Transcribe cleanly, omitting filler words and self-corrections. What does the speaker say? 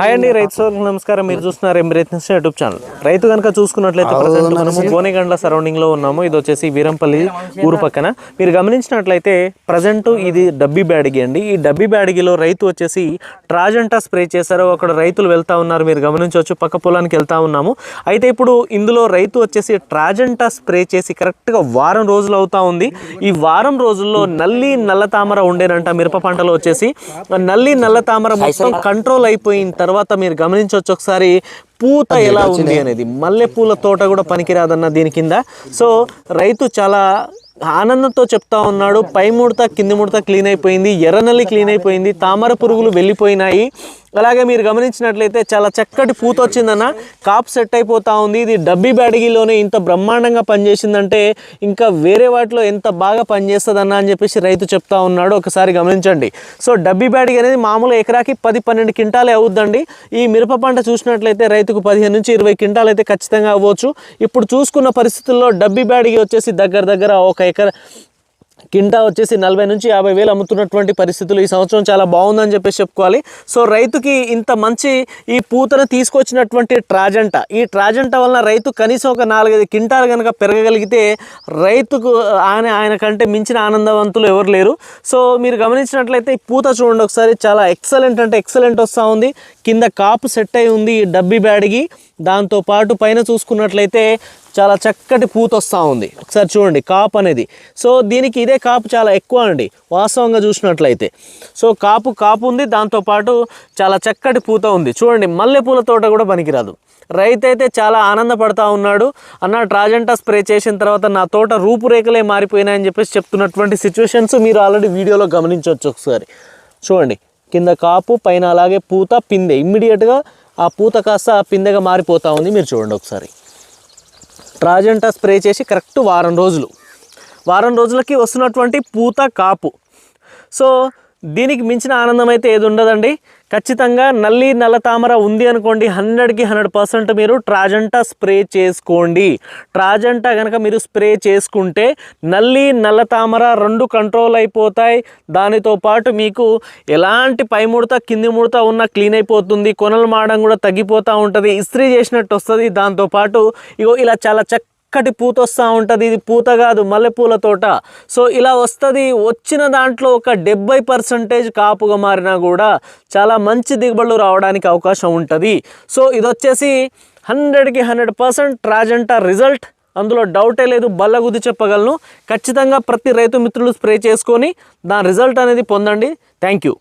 Hi అండి రైతు సోదరులకు నమస్కారం. మీరు చూస్తున్నారు ఎంబ్రేత్నెస్ యూట్యూబ్ ఛానల్. రైతు కనుక చూసుకున్నట్లయితే ప్రజెంట్ మనము గోనెగండ్ల సరౌండింగ్ లో ఉన్నాము. ఇది వచ్చేసి వీరంపల్లి ఊరు పక్కన. మీరు గమనించినట్లయితే ప్రజెంట్ ఇది డబ్బీ బ్యాడిగి అండి. ఈ డబ్బీ బ్యాడిగిలో రైతు వచ్చేసి ట్రాజెంటా స్ప్రే చేశారు. అక్కడ రైతులు వెళ్తా ఉన్నారు, మీరు గమనించవచ్చు. పక్క పొలానికి వెళ్తా ఉన్నాము. అయితే ఇప్పుడు ఇందులో రైతు వచ్చేసి ట్రాజెంటా స్ప్రే చేసి కరెక్ట్గా వారం రోజులు అవుతా ఉంది. ఈ వారం రోజుల్లో నల్లి నల్ల తామర ఉండేనంట మిరప పంటలో వచ్చేసి. నల్లి నల్ల తామర మొత్తం కంట్రోల్ అయిపోయి తర్వాత మీరు గమనించవచ్చు ఒకసారి పూత ఎలా ఉంది అనేది. మల్లెపూల తోట కూడా పనికిరాదన్న దీని కింద. సో రైతు చాలా ఆనందంతో చెప్తా ఉన్నాడు. పై ముడత కింది ముడత క్లీన్ అయిపోయింది, ఎర్రనల్లి క్లీన్ అయిపోయింది, తామర పురుగులు వెళ్ళిపోయినాయి. అలాగే మీరు గమనించినట్లయితే చాలా చక్కటి పూత వచ్చిందన్న, కాపు సెట్ అయిపోతూ ఉంది. ఇది డబ్బీ బ్యాడిగిలోనే ఇంత బ్రహ్మాండంగా పనిచేసిందంటే ఇంకా వేరే వాటిలో ఎంత బాగా పనిచేస్తుందన్న అని చెప్పేసి రైతు చెప్తా ఉన్నాడు. ఒకసారి గమనించండి. సో డబ్బీ బ్యాడిగి అనేది మామూలు ఎకరాకి 10-12 క్వింటాలే అవుద్దండి. ఈ మిరప పంట చూసినట్లయితే రైతుకు 15 నుంచి 20 క్వింటాలు అయితే ఖచ్చితంగా అవ్వచ్చు. ఇప్పుడు చూసుకున్న పరిస్థితుల్లో డబ్బీ బ్యాడిగి వచ్చేసి దగ్గర ఒక ఎకరా కింటా వచ్చేసి 40 నుంచి 50 వేలు అమ్ముతున్నటువంటి పరిస్థితులు ఈ సంవత్సరం చాలా బాగుందని చెప్పేసి చెప్పుకోవాలి. సో రైతుకి ఇంత మంచి ఈ పూతను తీసుకొచ్చినటువంటి ట్రాజెంటా, ఈ ట్రాజెంటా వలన రైతు కనీసం ఒక 4-5 క్వింటాలు కనుక పెరగగలిగితే రైతుకు ఆయన కంటే మించిన ఆనందవంతులు ఎవరు లేరు. సో మీరు గమనించినట్లయితే ఈ పూత చూడండి ఒకసారి, చాలా ఎక్సలెంట్ అంటే ఎక్సలెంట్ వస్తూ ఉంది. కింద కాపు సెట్ అయి ఉంది ఈ డబ్బీ బ్యాడిగి. దాంతోపాటు పైన చూసుకున్నట్లయితే చాలా చక్కటి పూత వస్తూ ఉంది. ఒకసారి చూడండి కాపు అనేది. సో దీనికి ఇదే కాపు చాలా ఎక్కువ అండి వాస్తవంగా చూసినట్లయితే. సో కాపు ఉంది, దాంతోపాటు చాలా చక్కటి పూత ఉంది. చూడండి మల్లెపూల తోట కూడా పనికిరాదు. రైతు అయితే చాలా ఆనందపడతా ఉన్నాడు. అన్న ట్రాజెంటా స్ప్రే చేసిన తర్వాత నా తోట రూపురేఖలే మారిపోయినాయని చెప్పేసి చెప్తున్నటువంటి సిచ్యువేషన్స్ మీరు ఆల్రెడీ వీడియోలో గమనించవచ్చు. ఒకసారి చూడండి, కింద కాపు, పైన అలాగే పూత, పిందె. ఇమ్మీడియట్గా ఆ పూత కాస్త పిందెగా మారిపోతూ ఉంది. మీరు చూడండి ఒకసారి. ట్రాజెంటా స్ప్రే చేసి కరెక్ట్ వారం రోజులకి వస్తున్నటువంటి పూత, కాపు. సో దీనికి మించిన ఆనందం అయితే ఏది ఉండదండి. ఖచ్చితంగా నల్లి నల్ల తామర ఉంది అనుకోండి, 100కి 100% మీరు ట్రాజెంటా స్ప్రే చేసుకోండి. ట్రాజెంటా కనుక మీరు స్ప్రే చేసుకుంటే నల్లి నల్ల తామర 2 కంట్రోల్ అయిపోతాయి. దానితో పాటు మీకు ఎలాంటి పై ముడత కింది ముడత ఉన్న క్లీన్ అయిపోతుంది. కొనలు మాడడం కూడా తగ్గిపోతూ ఉంటుంది, ఇస్త్రీ చేసినట్టు వస్తుంది. దాంతోపాటు ఇగో ఇలా చాలా చక్కటి పూత వస్తూ ఉంటుంది. ఇది పూత కాదు, మల్లెపూల తోట. సో ఇలా వస్తుంది. వచ్చిన దాంట్లో ఒక 70% కాపుగా మారినా కూడా చాలా మంచి దిగుబడులు రావడానికి అవకాశం ఉంటుంది. సో ఇది వచ్చేసి 100కి 100% ట్రాజెంటా రిజల్ట్, అందులో డౌటే లేదు, బల్లగుద్ది చెప్పగలను. ఖచ్చితంగా ప్రతి రైతు మిత్రులు స్ప్రే చేసుకొని దాని రిజల్ట్ అనేది పొందండి. Thank you.